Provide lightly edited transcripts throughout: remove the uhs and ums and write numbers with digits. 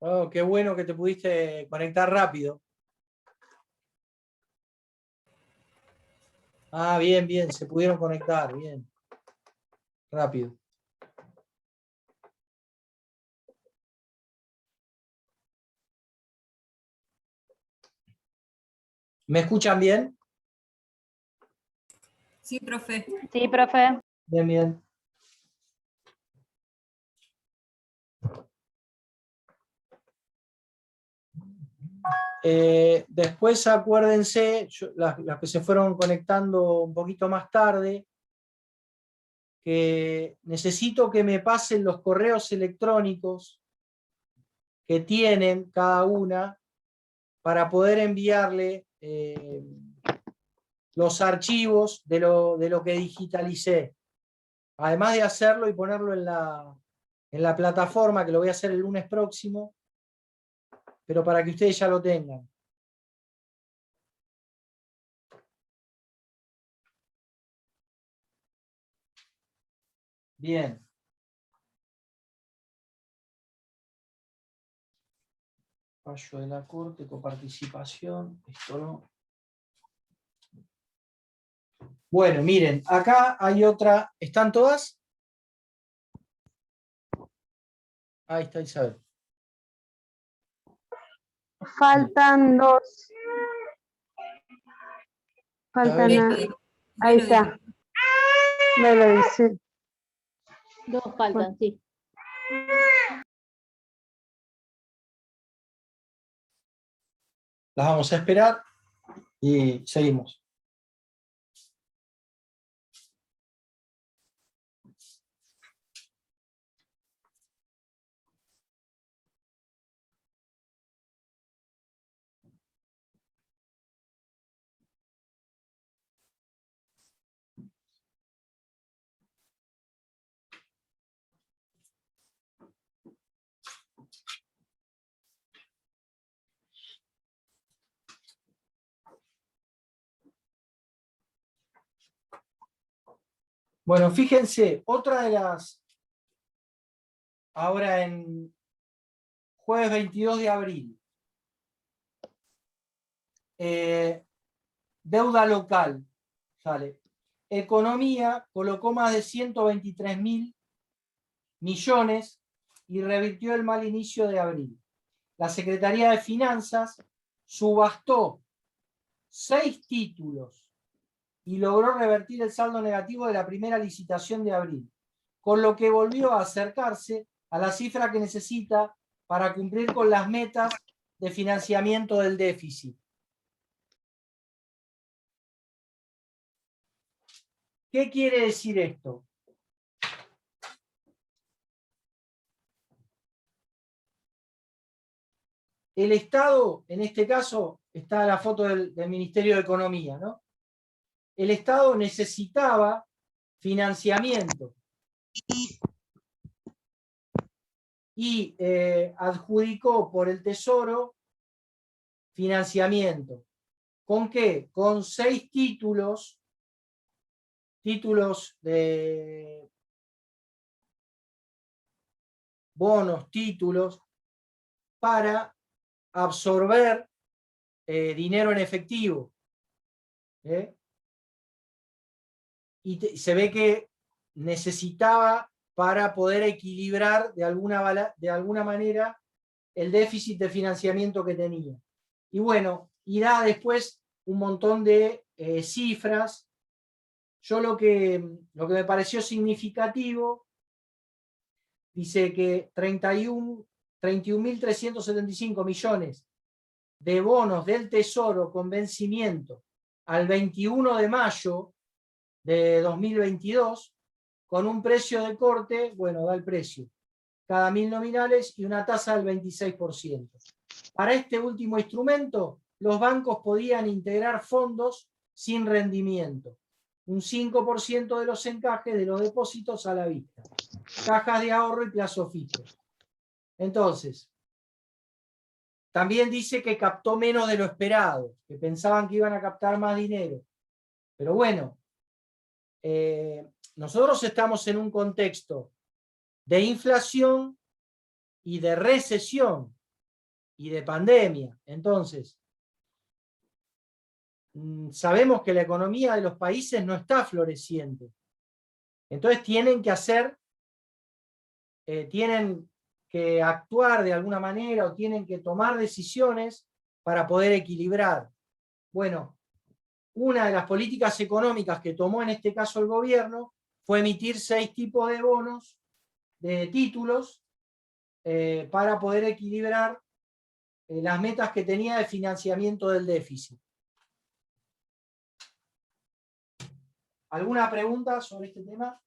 Oh, qué bueno que te pudiste conectar rápido. Ah, bien, bien, se pudieron conectar, bien. Rápido. ¿Me escuchan bien? Sí, profe. Sí, profe. Bien, bien. Después acuérdense, las que se fueron conectando un poquito más tarde, que necesito que me pasen los correos electrónicos que tienen cada una para poder enviarle los archivos de lo que digitalicé. Además de hacerlo y ponerlo en la plataforma, que lo voy a hacer el lunes próximo, pero para que ustedes ya lo tengan. Bien. Fallo de la Corte, coparticipación, esto no. Bueno, miren, acá hay otra. ¿Están todas? Ahí está Isabel. Faltan dos. Faltan. Ahí está. Me lo dice. Dos faltan, sí. Las vamos a esperar y seguimos. Bueno, fíjense, otra de las, ahora en jueves 22 de abril, deuda local, sale. Economía colocó más de 123.000 millones y revirtió el mal inicio de abril. La Secretaría de Finanzas subastó 6 títulos y logró revertir el saldo negativo de la primera licitación de abril, con lo que volvió a acercarse a la cifra que necesita para cumplir con las metas de financiamiento del déficit. ¿Qué quiere decir esto? El Estado, en este caso, está la foto del Ministerio de Economía, ¿no? El Estado necesitaba financiamiento y adjudicó por el Tesoro financiamiento. ¿Con qué? Con 6 títulos de bonos, títulos, para absorber dinero en efectivo. Y se ve que necesitaba para poder equilibrar de alguna manera el déficit de financiamiento que tenía. Y bueno, y da después un montón de cifras. Yo lo que me pareció significativo, dice que 31.375 millones de bonos del Tesoro con vencimiento al 21 de mayo de 2022, con un precio de corte, bueno, da el precio, cada 1.000 nominales y una tasa del 26%. Para este último instrumento, los bancos podían integrar fondos sin rendimiento, un 5% de los encajes de los depósitos a la vista, cajas de ahorro y plazo fijo. Entonces, también dice que captó menos de lo esperado, que pensaban que iban a captar más dinero. Pero bueno, nosotros estamos en un contexto de inflación y de recesión. y de pandemia. Entonces, sabemos que la economía de los países no está floreciente. Entonces tienen que actuar de alguna manera o tienen que tomar decisiones para poder equilibrar. Bueno, una de las políticas económicas que tomó en este caso el gobierno fue emitir 6 tipos de bonos, de títulos, para poder equilibrar las metas que tenía de financiamiento del déficit. ¿Alguna pregunta sobre este tema?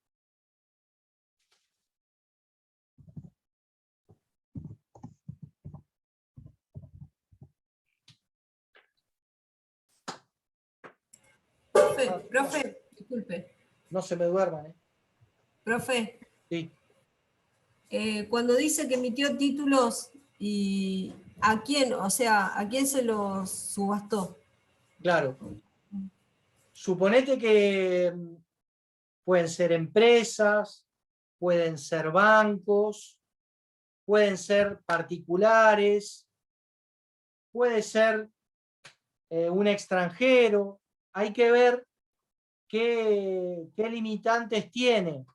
Profe, disculpe. No se me duerman. Profe, Sí. Cuando dice que emitió títulos, ¿y a quién? O sea, ¿a quién se los subastó? Claro. Suponete que pueden ser empresas, pueden ser bancos, pueden ser particulares, puede ser un extranjero. Hay que ver qué limitantes tiene,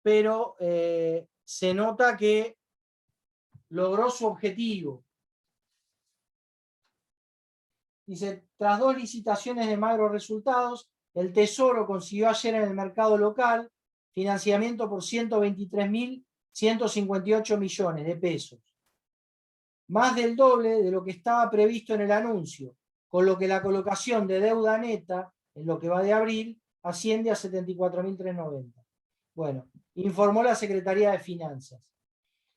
pero se nota que logró su objetivo. Dice, tras 2 licitaciones de magros resultados, el Tesoro consiguió ayer en el mercado local financiamiento por 123.158 millones de pesos. Más del doble de lo que estaba previsto en el anuncio, con lo que la colocación de deuda neta, en lo que va de abril, asciende a 74.390. Bueno, informó la Secretaría de Finanzas.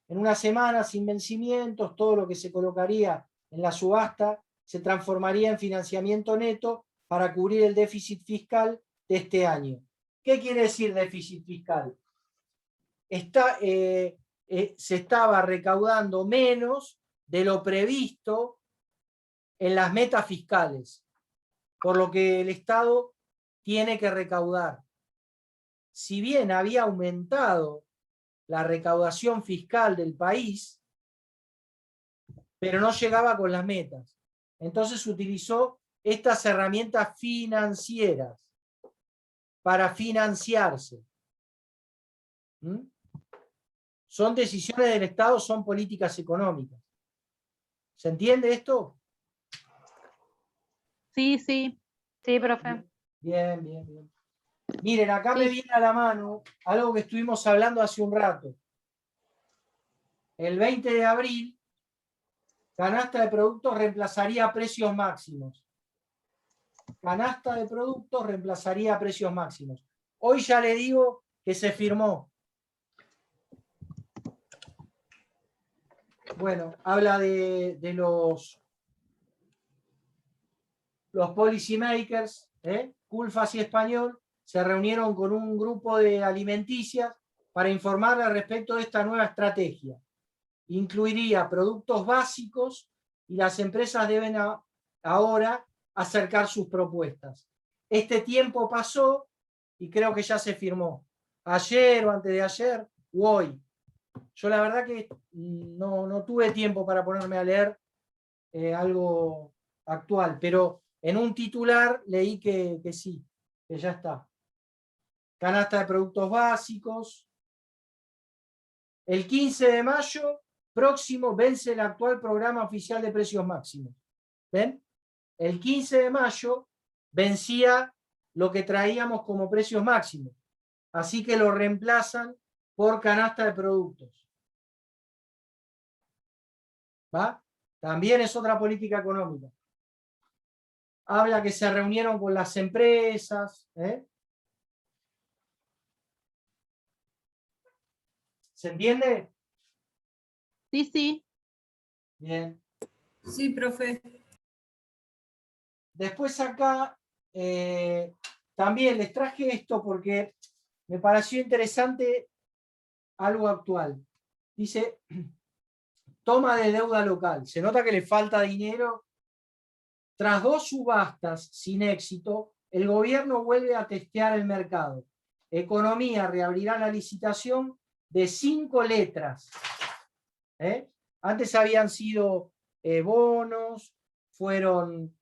En una semana, sin vencimientos, todo lo que se colocaría en la subasta se transformaría en financiamiento neto para cubrir el déficit fiscal de este año. ¿Qué quiere decir déficit fiscal? Se estaba recaudando menos de lo previsto en las metas fiscales, por lo que el Estado tiene que recaudar. Si bien había aumentado la recaudación fiscal del país, pero no llegaba con las metas. Entonces utilizó estas herramientas financieras para financiarse. Son decisiones del Estado, son políticas económicas. ¿Se entiende esto? Sí, sí. Sí, profe. Bien, bien, bien. Miren, acá Sí. me viene a la mano algo que estuvimos hablando hace un rato. El 20 de abril, canasta de productos reemplazaría precios máximos. Canasta de productos reemplazaría precios máximos. Hoy ya le digo que se firmó. Bueno, habla de los policy makers, Culfas y Español, se reunieron con un grupo de alimenticias para informar al respecto de esta nueva estrategia. Incluiría productos básicos y las empresas deben ahora acercar sus propuestas. Este tiempo pasó y creo que ya se firmó. Ayer o antes de ayer o hoy. Yo la verdad que no tuve tiempo para ponerme a leer algo actual, pero en un titular leí que sí, que ya está. Canasta de productos básicos. El 15 de mayo próximo vence el actual programa oficial de precios máximos. ¿Ven? El 15 de mayo vencía lo que traíamos como precios máximos. Así que lo reemplazan por canasta de productos. ¿Va? También es otra política económica. Habla que se reunieron con las empresas. ¿Se entiende? Sí, sí. Bien. Sí, profe. Después acá también les traje esto porque me pareció interesante algo actual. Dice, toma de deuda local. Se nota que le falta dinero. Tras 2 subastas sin éxito, el gobierno vuelve a testear el mercado. Economía reabrirá la licitación de 5 letras Antes habían sido bonos, fueron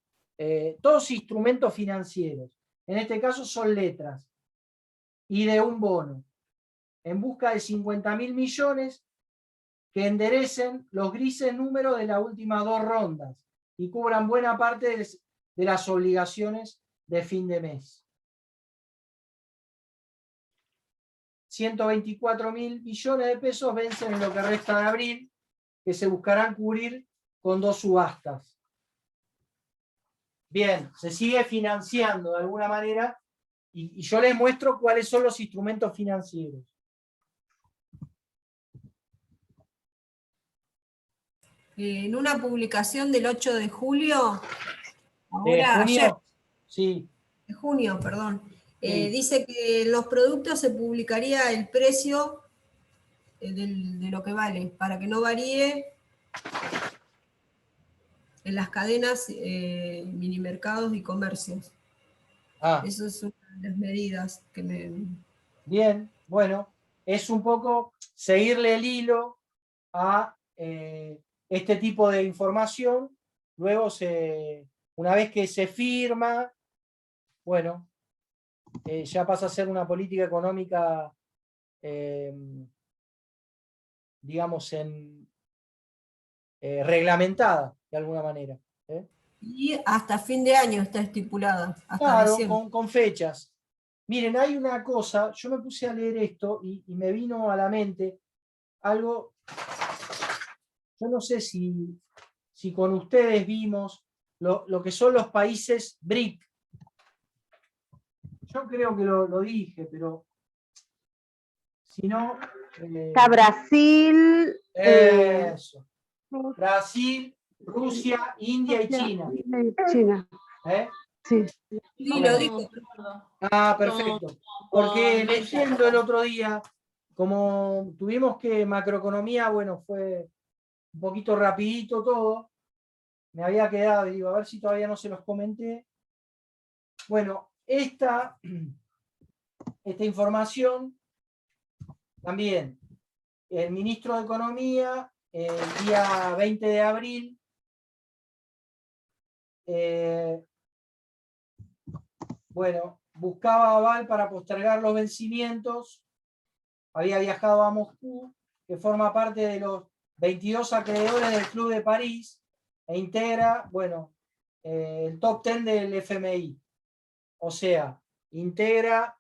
todos instrumentos financieros. En este caso son letras y de un bono, en busca de 50.000 millones que enderecen los grises números de las últimas 2 rondas y cubran buena parte de las obligaciones de fin de mes. 124.000 millones de pesos vencen en lo que resta de abril, que se buscarán cubrir con 2 subastas. Bien, se sigue financiando de alguna manera y yo les muestro cuáles son los instrumentos financieros. En una publicación del 8 de julio, ¿De ahora, junio? ayer, Sí. de junio, perdón, Sí. dice que los productos se publicaría el precio de lo que vale, para que no varíe en las cadenas, minimercados y comercios. Eso es una de las medidas que me... Bien, bueno, es un poco seguirle el hilo a este tipo de información. Luego, una vez que se firma, bueno, ya pasa a ser una política económica, digamos, reglamentada de alguna manera. Y hasta fin de año está estipulada, hasta Claro, diciembre. con fechas. Miren, hay una cosa, yo me puse a leer esto y me vino a la mente algo, yo no sé si con ustedes vimos lo que son los países BRIC. Yo creo que lo dije, pero si no... Está Brasil, eso. Brasil, Rusia, India y China. China. Sí. Sí, lo dijo. Perfecto. Porque leyendo el otro día, como tuvimos que macroeconomía, bueno, fue un poquito rapidito todo, me había quedado, y digo, a ver si todavía no se los comenté. Bueno, esta información también, el ministro de Economía, el día 20 de abril, bueno, buscaba aval para postergar los vencimientos, había viajado a Moscú, que forma parte de los 22 acreedores del Club de París, e integra, bueno, el top 10 del FMI. O sea, integra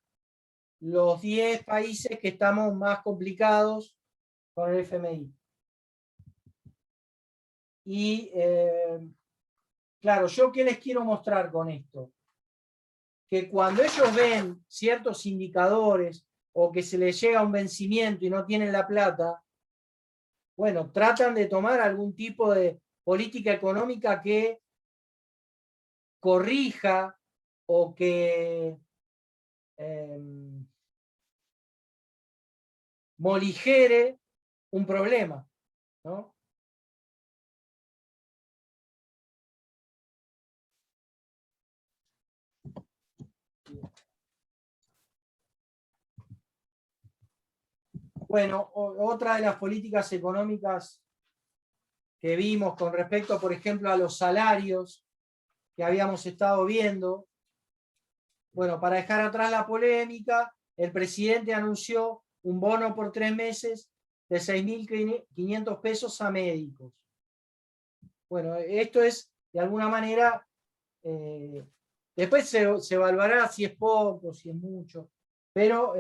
los 10 países que estamos más complicados con el FMI. Y, claro, ¿yo qué les quiero mostrar con esto? Que cuando ellos ven ciertos indicadores o que se les llega un vencimiento y no tienen la plata, bueno, tratan de tomar algún tipo de política económica que corrija o que moligere un problema, ¿no? Bueno, otra de las políticas económicas que vimos con respecto, por ejemplo, a los salarios que habíamos estado viendo, bueno, para dejar atrás la polémica, el presidente anunció un bono por 3 meses de 6.500 pesos a médicos. Bueno, esto es, de alguna manera, después se evaluará si es poco, si es mucho, pero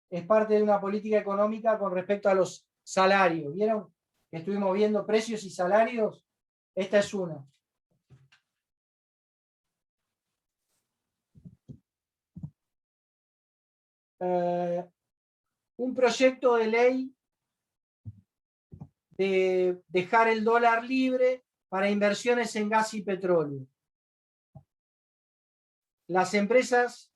es parte de una política económica con respecto a los salarios. ¿Vieron que estuvimos viendo precios y salarios? Esta es una. Un proyecto de ley de dejar el dólar libre para inversiones en gas y petróleo. Las empresas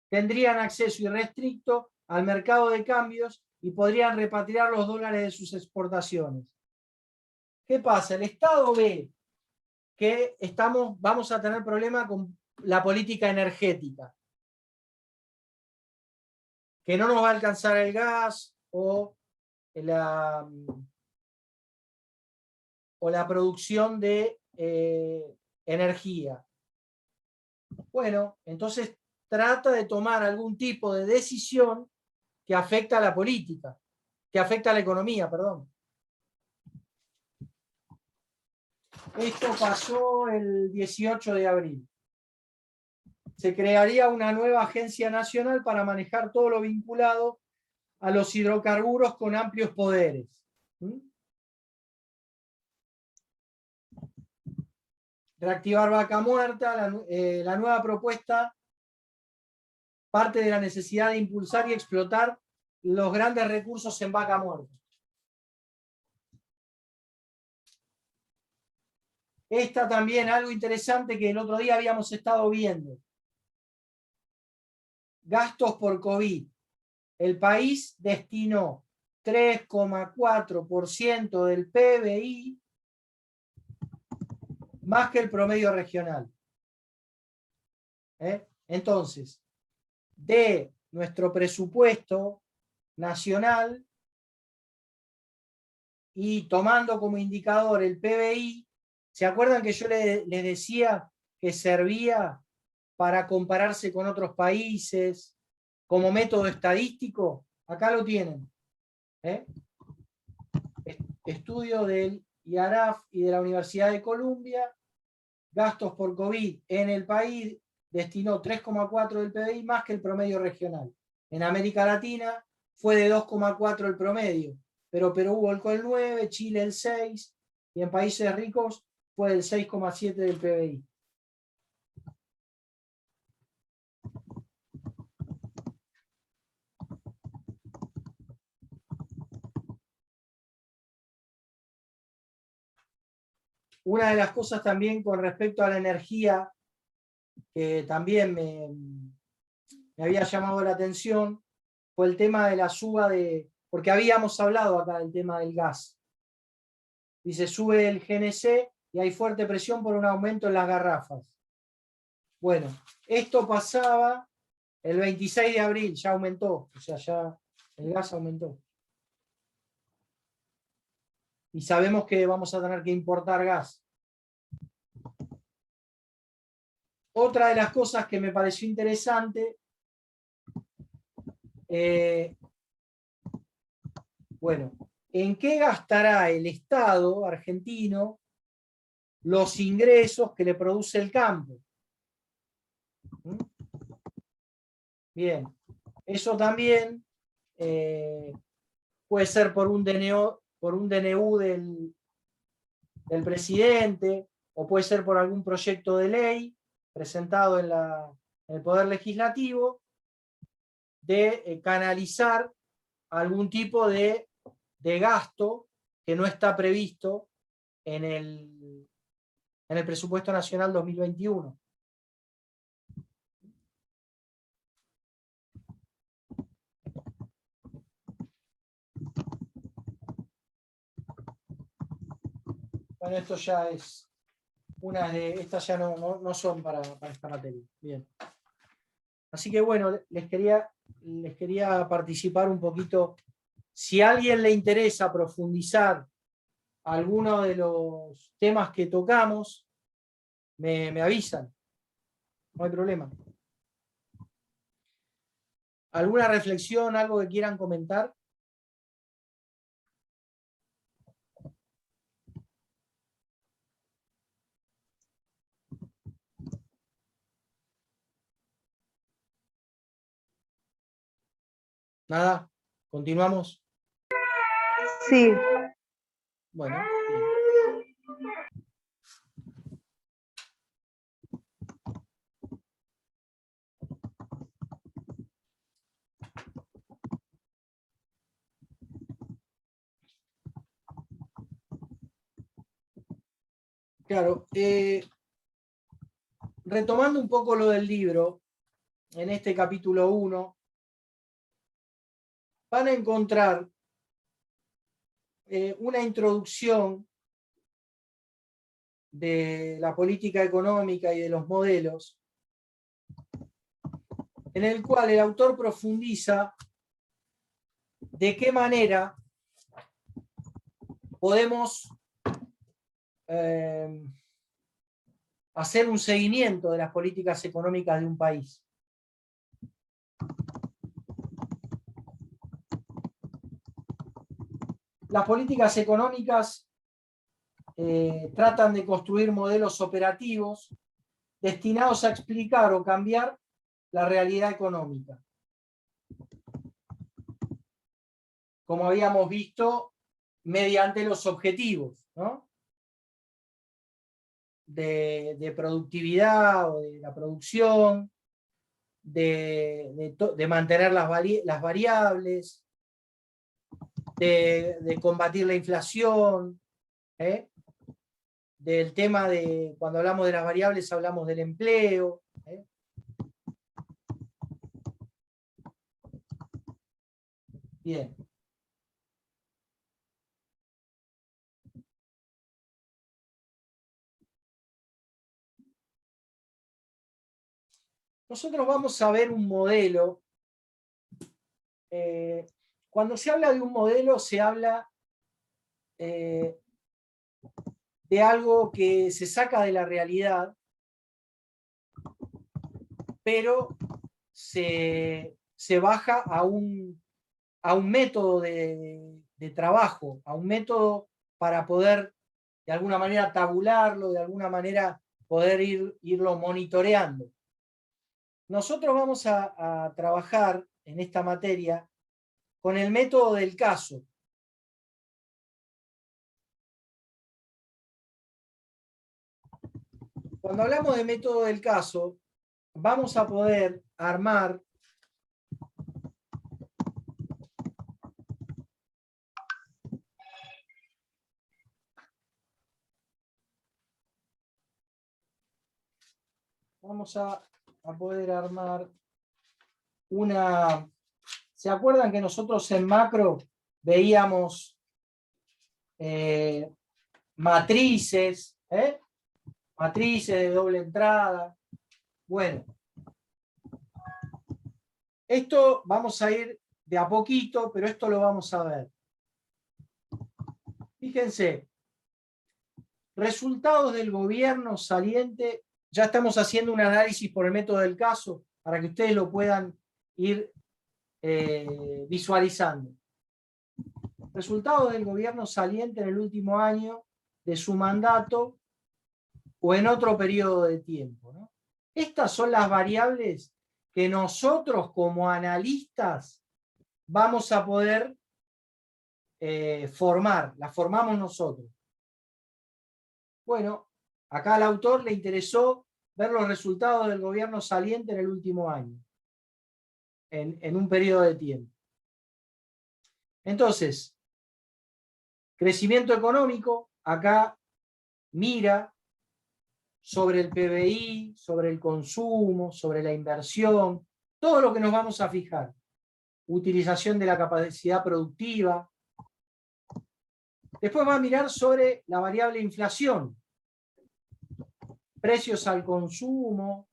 tendrían acceso irrestricto al mercado de cambios y podrían repatriar los dólares de sus exportaciones. ¿Qué pasa? El Estado ve que vamos a tener problemas con la política energética, que no nos va a alcanzar el gas o la producción de energía. Bueno, entonces trata de tomar algún tipo de decisión que afecta a la política, que afecta a la economía, perdón. Esto pasó el 18 de abril. Se crearía una nueva agencia nacional para manejar todo lo vinculado a los hidrocarburos con amplios poderes. Reactivar Vaca Muerta, la nueva propuesta parte de la necesidad de impulsar y explotar los grandes recursos en Vaca Muerta. Esta también, algo interesante que el otro día habíamos estado viendo. Gastos por COVID. El país destinó 3,4% del PBI más que el promedio regional. Entonces, de nuestro presupuesto nacional y tomando como indicador el PBI, ¿se acuerdan que yo les decía que servía para compararse con otros países como método estadístico? Acá lo tienen. Estudio del IARAF y de la Universidad de Columbia. Gastos por COVID en el país destinó 3,4 del PBI más que el promedio regional. En América Latina fue de 2,4 el promedio, pero Perú volcó el 9, Chile el 6, y en países ricos fue el 6,7 del PBI. Una de las cosas también con respecto a la energía, que también me había llamado la atención, fue el tema de la suba porque habíamos hablado acá del tema del gas. Dice, sube el GNC y hay fuerte presión por un aumento en las garrafas. Bueno, esto pasaba el 26 de abril, ya aumentó, o sea, ya el gas aumentó. Y sabemos que vamos a tener que importar gas. Otra de las cosas que me pareció interesante, bueno, ¿en qué gastará el Estado argentino los ingresos que le produce el campo? Bien, eso también puede ser por un DNU del presidente, o puede ser por algún proyecto de ley presentado en el Poder Legislativo, de canalizar algún tipo de gasto que no está previsto en el presupuesto nacional 2021. Bueno, esto ya es estas ya no son para esta materia. Bien. Así que bueno, les quería participar un poquito. Si a alguien le interesa profundizar alguno de los temas que tocamos, me avisan. No hay problema. ¿Alguna reflexión, algo que quieran comentar? Nada, continuamos. Sí. Bueno. Claro, retomando un poco lo del libro, en este capítulo 1, van a encontrar una introducción de la política económica y de los modelos, en el cual el autor profundiza de qué manera podemos hacer un seguimiento de las políticas económicas de un país. Las políticas económicas tratan de construir modelos operativos destinados a explicar o cambiar la realidad económica. Como habíamos visto, mediante los objetivos, ¿no? de productividad o de la producción, de mantener las variables, de combatir la inflación, del tema de, cuando hablamos de las variables, hablamos del empleo. Bien. Nosotros vamos a ver un modelo. Cuando se habla de un modelo, se habla de algo que se saca de la realidad, pero se baja a un método de trabajo, a un método para poder de alguna manera tabularlo, de alguna manera poder irlo monitoreando. Nosotros vamos a trabajar en esta materia con el método del caso. Cuando hablamos de método del caso, vamos a poder armar poder armar una... ¿Se acuerdan que nosotros en macro veíamos matrices? Matrices de doble entrada. Bueno, esto vamos a ir de a poquito, pero esto lo vamos a ver. Fíjense, resultados del gobierno saliente. Ya estamos haciendo un análisis por el método del caso para que ustedes lo puedan ir visualizando. Resultados del gobierno saliente en el último año de su mandato o en otro periodo de tiempo, ¿no? Estas son las variables que nosotros como analistas vamos a poder formar, las formamos nosotros. Bueno, acá al autor le interesó ver los resultados del gobierno saliente en el último año, en un periodo de tiempo. Entonces, crecimiento económico, acá mira sobre el PBI, sobre el consumo, sobre la inversión, todo lo que nos vamos a fijar. Utilización de la capacidad productiva. Después va a mirar sobre la variable inflación. Precios al consumo.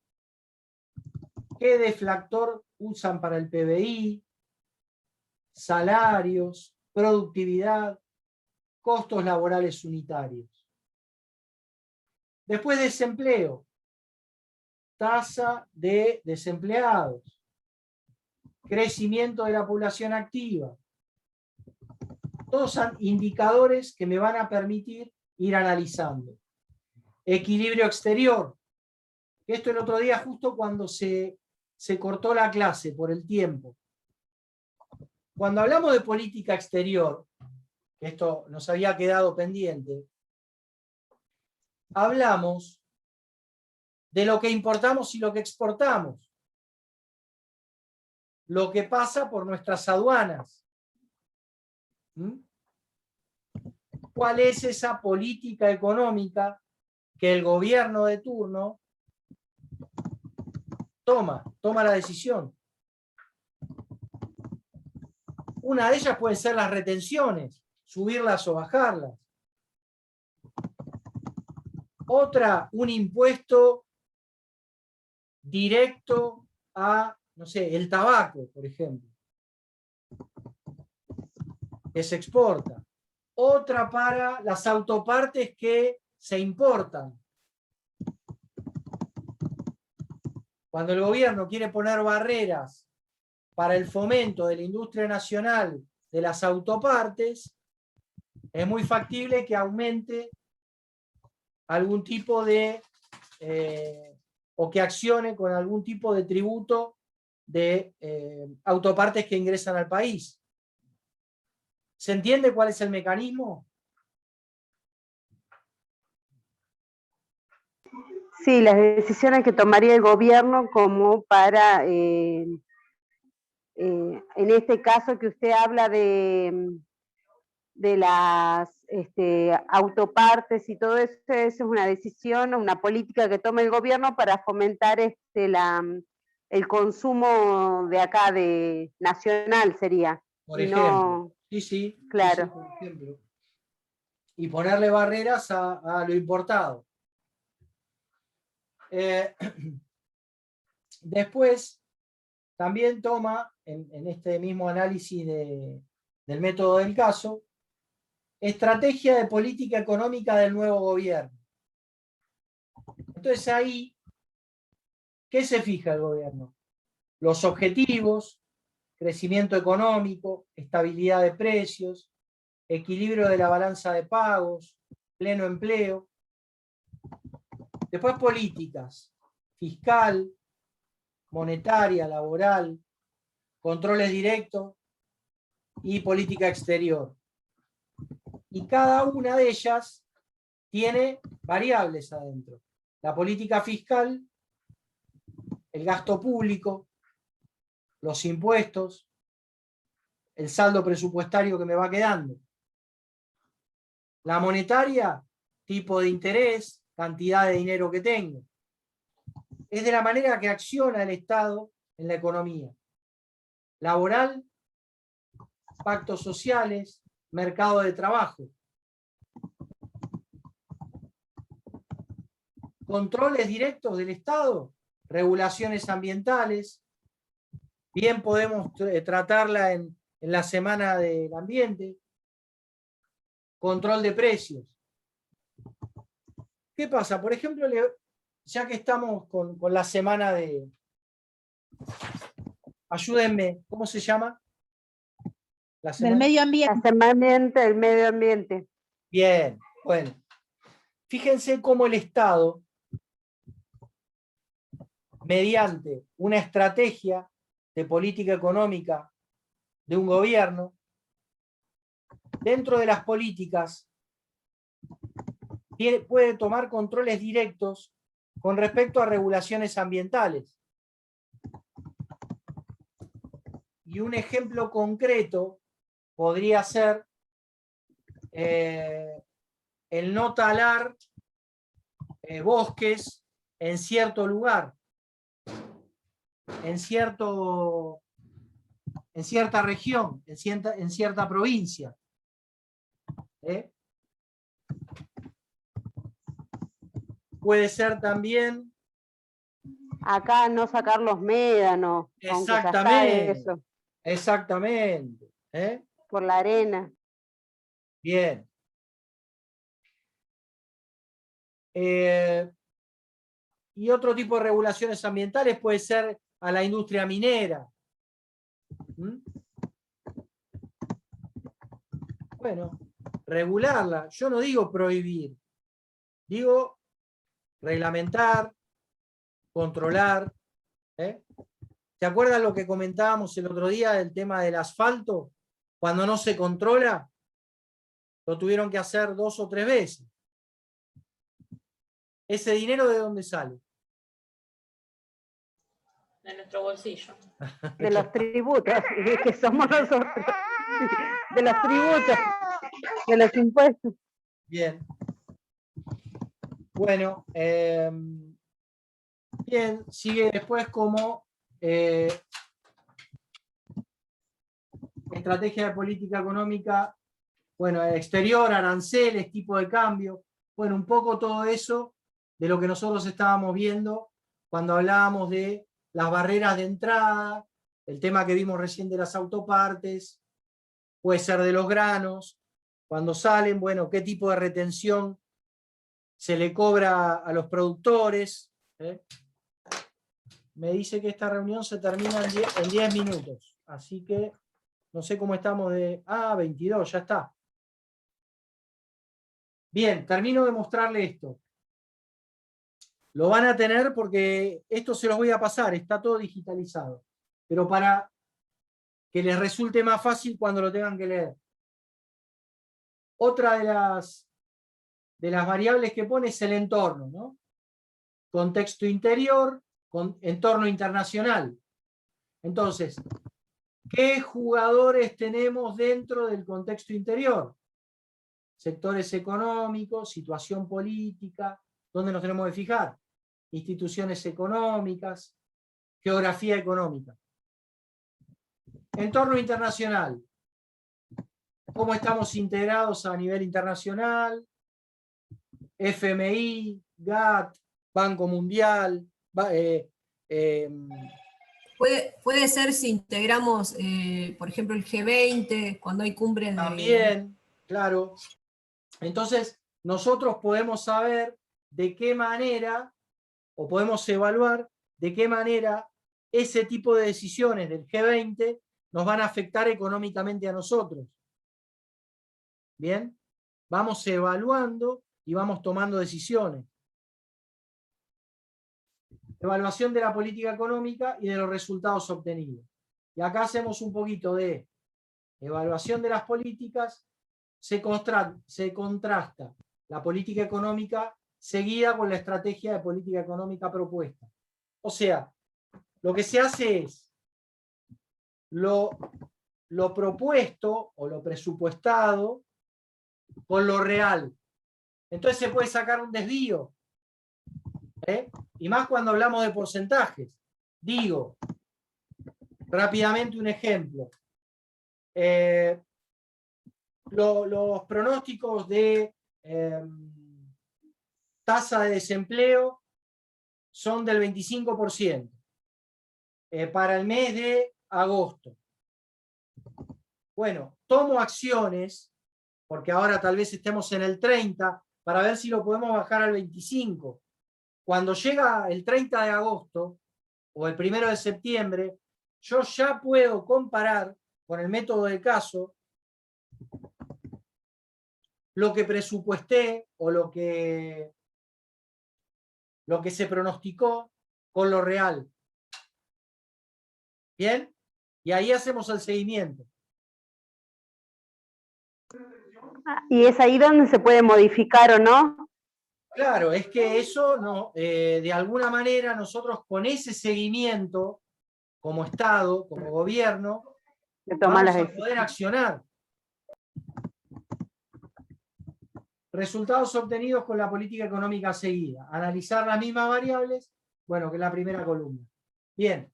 ¿Qué deflactor usan para el PBI? Salarios, productividad, costos laborales unitarios. Después desempleo. Tasa de desempleados. Crecimiento de la población activa. Todos son indicadores que me van a permitir ir analizando. Equilibrio exterior. Esto el otro día, justo cuando se cortó la clase por el tiempo. Cuando hablamos de política exterior, esto nos había quedado pendiente, hablamos de lo que importamos y lo que exportamos. Lo que pasa por nuestras aduanas. ¿Cuál es esa política económica que el gobierno de turno toma la decisión? Una de ellas puede ser las retenciones, subirlas o bajarlas. Otra, un impuesto directo a, no sé, el tabaco, por ejemplo, que se exporta. otra para las autopartes que se importan. Cuando el gobierno quiere poner barreras para el fomento de la industria nacional de las autopartes, es muy factible que aumente algún tipo de, o que accione con algún tipo de tributo de autopartes que ingresan al país. ¿Se entiende cuál es el mecanismo? Sí, las decisiones que tomaría el gobierno como para, en este caso que usted habla de las autopartes y todo eso, es una decisión, una política que toma el gobierno para fomentar el consumo de acá, de nacional sería. Por Y ejemplo. no, Sí, sí. claro. Sí, por ejemplo. Y ponerle barreras a lo importado. Después, también toma, en este mismo análisis del método del caso, estrategia de política económica del nuevo gobierno. Entonces ahí, ¿qué se fija el gobierno? Los objetivos, crecimiento económico, estabilidad de precios, equilibrio de la balanza de pagos, pleno empleo. Después políticas, fiscal, monetaria, laboral, controles directos y política exterior. Y cada una de ellas tiene variables adentro. La política fiscal, el gasto público, los impuestos, el saldo presupuestario que me va quedando. La monetaria, tipo de interés, cantidad de dinero que tengo. Es de la manera que acciona el Estado en la economía. Laboral, pactos sociales, mercado de trabajo. Controles directos del Estado, regulaciones ambientales. Bien podemos tratarla en la semana del ambiente. Control de precios. ¿Qué pasa? Por ejemplo, ya que estamos con la semana de... Ayúdenme, ¿cómo se llama? La Del semana... medio ambiente. El medio ambiente. Bien, bueno. Fíjense cómo el Estado, mediante una estrategia de política económica de un gobierno, dentro de las políticas, puede tomar controles directos con respecto a regulaciones ambientales. Y un ejemplo concreto podría ser el no talar bosques en cierto lugar, en cierta región, en cierta provincia. Puede ser también... Acá no sacar los médanos, aunque ya está eso. Exactamente. Por la arena. Bien. Y otro tipo de regulaciones ambientales puede ser a la industria minera. Bueno, regularla. Yo no digo prohibir, digo reglamentar, controlar. ¿Se acuerdan lo que comentábamos el otro día del tema del asfalto? Cuando no se controla, lo tuvieron que hacer 2 o 3 veces. ¿Ese dinero de dónde sale? De nuestro bolsillo. De los tributos, que somos nosotros. De los tributos, de los impuestos. Bien. Bueno, bien, sigue después como estrategia de política económica, bueno, exterior, aranceles, tipo de cambio, bueno, un poco todo eso de lo que nosotros estábamos viendo cuando hablábamos de las barreras de entrada, el tema que vimos recién de las autopartes, puede ser de los granos, Cuando salen, bueno, qué tipo de retención se le cobra a los productores. Me dice que esta reunión se termina en 10 minutos. Así que no sé cómo estamos de... 22, ya está. Bien, termino de mostrarle esto. Lo van a tener porque esto se los voy a pasar, está todo digitalizado. Pero para que les resulte más fácil cuando lo tengan que leer. Otra de las variables que pone es el entorno, ¿no? Contexto interior, entorno internacional. Entonces, ¿qué jugadores tenemos dentro del contexto interior? Sectores económicos, situación política, ¿dónde nos tenemos que fijar? Instituciones económicas, geografía económica. Entorno internacional. ¿Cómo estamos integrados a nivel internacional? FMI, GATT, Banco Mundial. Puede ser si integramos, por ejemplo, el G20, cuando hay cumbres de... También, claro. Entonces, nosotros podemos saber de qué manera, o podemos evaluar de qué manera ese tipo de decisiones del G20 nos van a afectar económicamente a nosotros. ¿Bien? Vamos evaluando y vamos tomando decisiones. Evaluación de la política económica y de los resultados obtenidos. Y acá hacemos un poquito de evaluación de las políticas, se contrasta la política económica seguida con la estrategia de política económica propuesta. O sea, lo que se hace es lo propuesto o lo presupuestado con lo real. Entonces se puede sacar un desvío. Y más cuando hablamos de porcentajes. Digo, rápidamente un ejemplo. Los pronósticos de tasa de desempleo son del 25% para el mes de agosto. Bueno, tomo acciones, porque ahora tal vez estemos en el 30, para ver si lo podemos bajar al 25. Cuando llega el 30 de agosto o el 1 de septiembre, yo ya puedo comparar con el método de caso lo que presupuesté o lo que se pronosticó con lo real. ¿Bien? Y ahí hacemos el seguimiento. Y es ahí donde se puede modificar o no. Claro, es que eso no, de alguna manera nosotros con ese seguimiento, como Estado, como gobierno, vamos a poder accionar. Resultados obtenidos con la política económica seguida. Analizar las mismas variables, bueno, que es la primera columna. Bien.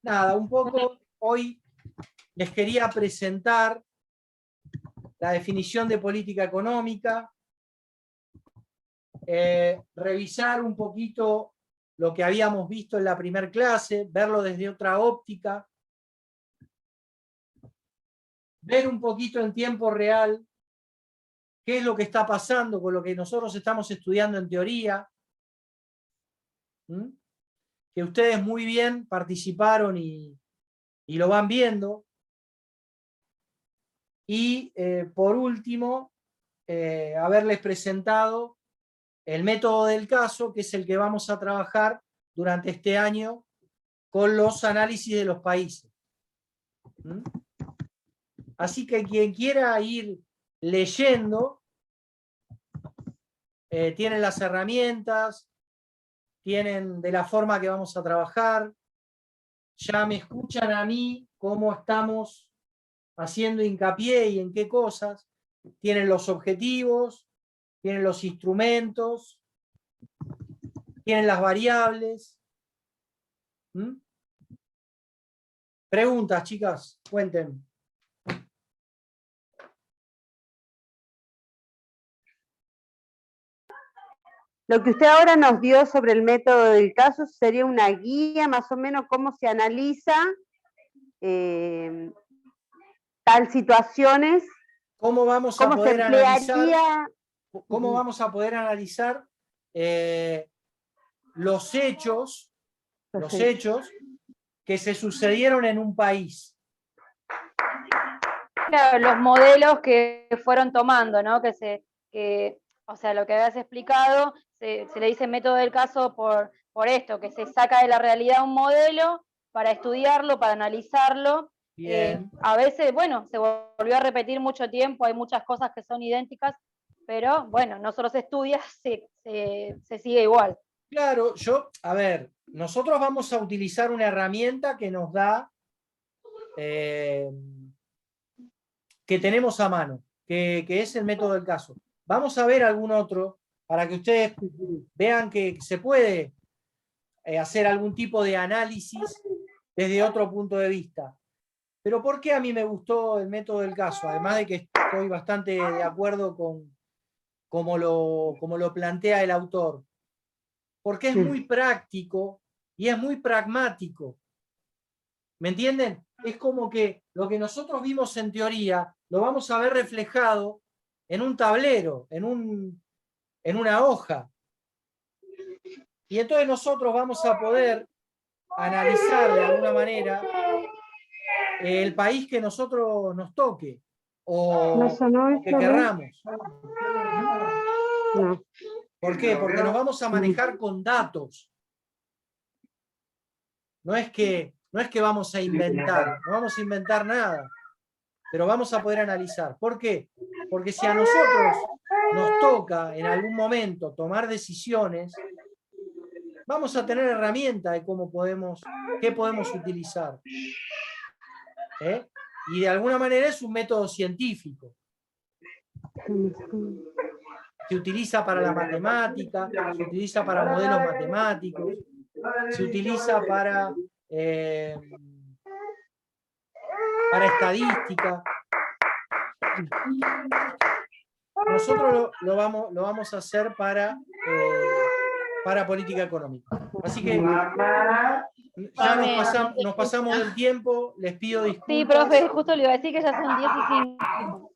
Nada, un poco hoy les quería presentar la definición de política económica, revisar un poquito lo que habíamos visto en la primera clase, verlo desde otra óptica, ver un poquito en tiempo real qué es lo que está pasando con lo que nosotros estamos estudiando en teoría, que ustedes muy bien participaron y lo van viendo. Y por último, haberles presentado el método del caso, que es el que vamos a trabajar durante este año con los análisis de los países. Así que quien quiera ir leyendo, tienen las herramientas, tienen de la forma que vamos a trabajar, ya me escuchan a mí cómo estamos haciendo hincapié y en qué cosas, tienen los objetivos, tienen los instrumentos, tienen las variables. Preguntas, chicas, cuenten. Lo que usted ahora nos dio sobre el método del caso sería una guía, más o menos, cómo se analiza tal situaciones ¿Cómo vamos a ¿Cómo se poder analizar? emplearía? ¿Cómo vamos a poder analizar los hechos que se sucedieron en un país? Claro, los modelos que fueron tomando, ¿no? O sea, lo que habías explicado, se le dice método del caso por esto, que se saca de la realidad un modelo para estudiarlo, para analizarlo. Bien. A veces, bueno, se volvió a repetir mucho tiempo, hay muchas cosas que son idénticas, pero bueno, no solo se estudia, se sigue igual. Claro, a ver, nosotros vamos a utilizar una herramienta que nos da, que tenemos a mano, que es el método del caso. Vamos a ver algún otro para que ustedes vean que se puede hacer algún tipo de análisis desde otro punto de vista. Pero ¿por qué a mí me gustó el método del caso? Además de que estoy bastante de acuerdo con cómo lo plantea el autor. Porque es muy práctico y es muy pragmático. ¿Me entienden? Es como que lo que nosotros vimos en teoría lo vamos a ver reflejado en un tablero, en una hoja. Y entonces nosotros vamos a poder analizar de alguna manera el país que nosotros nos toque o que querramos. No. ¿Por qué? Porque nos vamos a manejar con datos. No es que vamos a inventar, no vamos a inventar nada, pero vamos a poder analizar. ¿Por qué? Porque si a nosotros nos toca en algún momento tomar decisiones, vamos a tener herramientas de qué podemos utilizar. Y de alguna manera es un método científico. Se utiliza para la matemática, se utiliza para modelos matemáticos, se utiliza para estadística. Nosotros lo vamos a hacer para política económica. Así que ya nos pasamos del tiempo, les pido disculpas. Sí, profe, justo le iba a decir que ya son 10 y 5.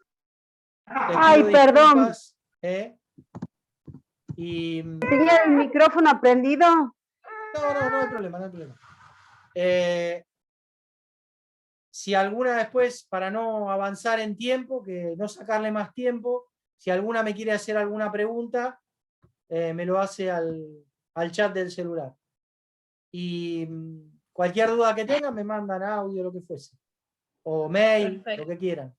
Ay, perdón. Y ¿Tenía el micrófono prendido? no hay problema, no hay problema. Si alguna después, para no avanzar en tiempo, que no sacarle más tiempo, si alguna me quiere hacer alguna pregunta, me lo hace al chat del celular. Y cualquier duda que tengan, me mandan audio, lo que fuese. O mail, Perfecto. lo que quieran.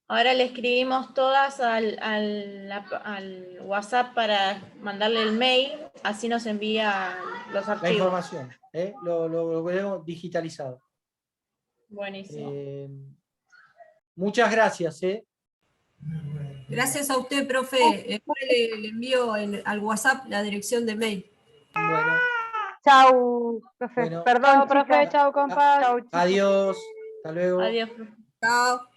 Ahora le escribimos todas al WhatsApp para mandarle el mail, así nos envía los archivos. La información. Lo tenemos digitalizado. Buenísimo. Muchas gracias. Gracias a usted, profe. Después le envío al WhatsApp la dirección de mail. Bueno. Chau, profe. Bueno. Perdón, Chao, profe, chicas. chao, compas. Chau, chicos. Adiós. Hasta luego. Adiós, profe. Chao.